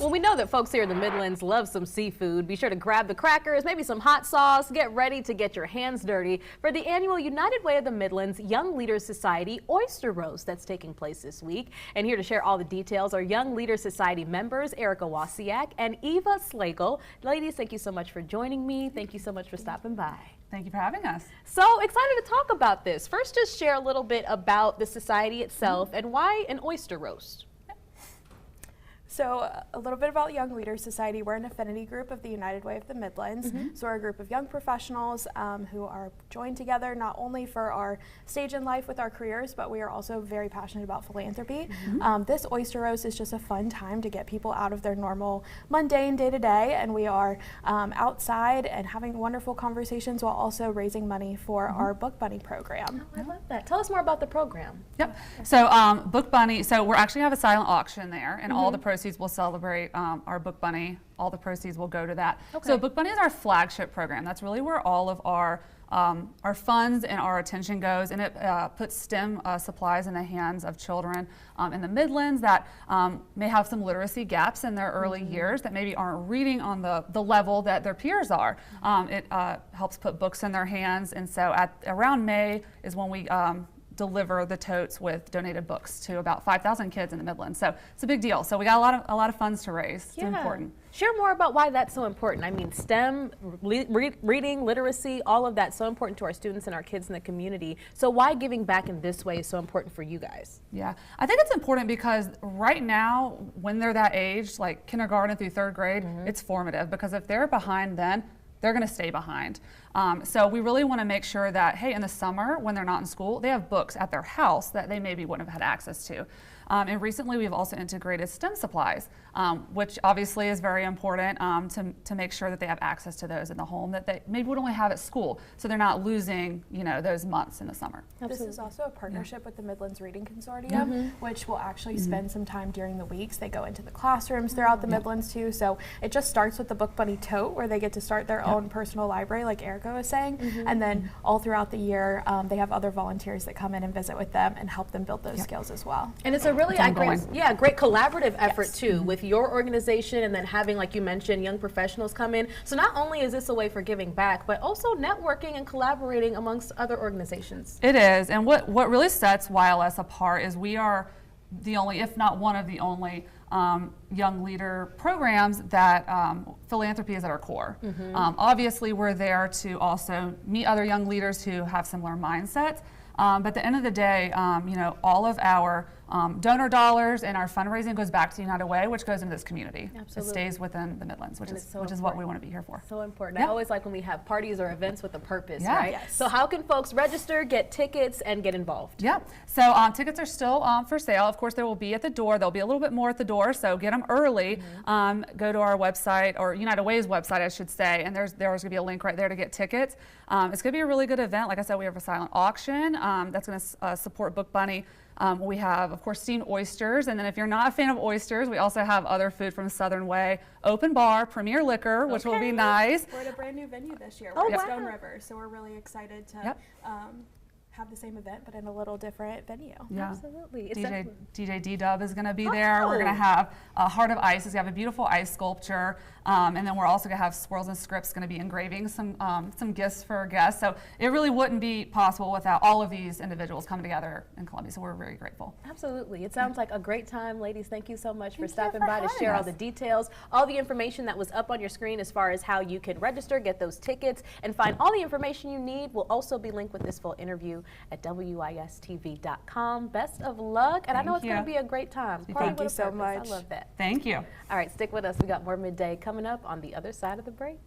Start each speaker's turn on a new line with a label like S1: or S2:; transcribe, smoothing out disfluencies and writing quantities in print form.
S1: Well, we know that folks here in the Midlands love some seafood. Be sure to grab the crackers, maybe some hot sauce. Get ready to get your hands dirty for the annual United Way of the Midlands Young Leaders Society Oyster Roast that's taking place this week. And here to share all the details are Young Leaders Society members Erica Wasiak and Eva Slagle. Ladies, thank you so much for joining me. Thank you so much for stopping by.
S2: Thank you for having us.
S1: So excited to talk about this. First, just share a little bit about the society itself and why an oyster roast.
S3: So a little bit about Young Leaders Society. We're an affinity group of the United Way of the Midlands. So we're a group of young professionals who are joined together not only for our stage in life with our careers, but we are also very passionate about philanthropy. This Oyster Roast is just a fun time to get people out of their normal mundane day-to-day, and we are outside and having wonderful conversations while also raising money for our Book Bunny program.
S1: Oh, I love that. Tell us more about the program.
S2: Yep. So Book Bunny, so we're actually have a silent auction there, and all the proceeds will celebrate our Book Bunny. All the proceeds will go to that.
S1: Okay.
S2: So Book Bunny is our flagship program. That's really where all of our funds and our attention goes, and it puts STEM supplies in the hands of children in the Midlands that may have some literacy gaps in their early years, that maybe aren't reading on the level that their peers are. It helps put books in their hands, and so around May is when we deliver the totes with donated books to about 5,000 kids in the Midlands. So it's a big deal. So we got a lot of funds to raise. It's important.
S1: Share more about why that's so important. I mean, STEM, reading, literacy, all of that's so important to our students and our kids in the community. So why giving back in this way is so important for you guys?
S2: Yeah, I think it's important because right now, when they're that age, like kindergarten through third grade, it's formative, because if they're behind then, they're going to stay behind. So we really want to make sure that, hey, in the summer when they're not in school, they have books at their house that they maybe wouldn't have had access to. And recently we've also integrated STEM supplies, which obviously is very important to make sure that they have access to those in the home that they maybe would only have at school, so they're not losing, you know, those months in the summer.
S3: This is also a partnership with the Midlands Reading Consortium, which will actually spend some time during the weeks. They go into the classrooms throughout the Midlands too, so it just starts with the Book Bunny tote, where they get to start their own personal library, like Erica was saying, and then all throughout the year they have other volunteers that come in and visit with them and help them build those skills as well.
S1: And it's a really great collaborative effort too, with your organization and then having, like you mentioned, young professionals come in. So not only is this a way for giving back, but also networking and collaborating amongst other organizations.
S2: It is, and what really sets YLS apart is we are the only, if not one of the only, young leader programs that philanthropy is at our core. Obviously we're there to also meet other young leaders who have similar mindsets, but at the end of the day, you know, all of our donor dollars and our fundraising goes back to the United Way, which goes into this community. Absolutely. It stays within the Midlands, which is what we want to be here for.
S1: So important. I always like when we have parties or events with a purpose, right? So how can folks register, get tickets, and get involved?
S2: Yeah, so tickets are still for sale. Of course, they will be at the door. There'll be a little bit more at the door, so get them early. Go to our website, or United Way's website, I should say, and there's going to be a link right there to get tickets. It's going to be a really good event. Like I said, we have a silent auction that's going to support Book Bunny. We have, of course, steamed oysters, and then if you're not a fan of oysters, we also have other food from Southern Way. Open bar, premier liquor, which will be nice.
S3: We're at a brand new venue this year. We're at Stone River, so we're really excited to have the same event, but in a little different venue.
S2: Yeah.
S1: Absolutely.
S2: DJ D-Dub is going to be there. We're going to have Heart of Ice. We have a beautiful ice sculpture, and then we're also going to have Swirls and Scripts going to be engraving some gifts for our guests. So it really wouldn't be possible without all of these individuals coming together in Columbia. So we're very grateful.
S1: Absolutely. It sounds like a great time. Ladies, thank you so much for stopping by to share all the details, all the information that was up on your screen as far as how you can register, get those tickets, and find all the information you need. Will also be linked with this full interview at WISTV.com. Best of luck, and I know it's going to be a great time.
S3: Thank you so much.
S1: I love that.
S2: Thank you.
S1: All right, stick with us. We got more Midday coming up on the other side of the break.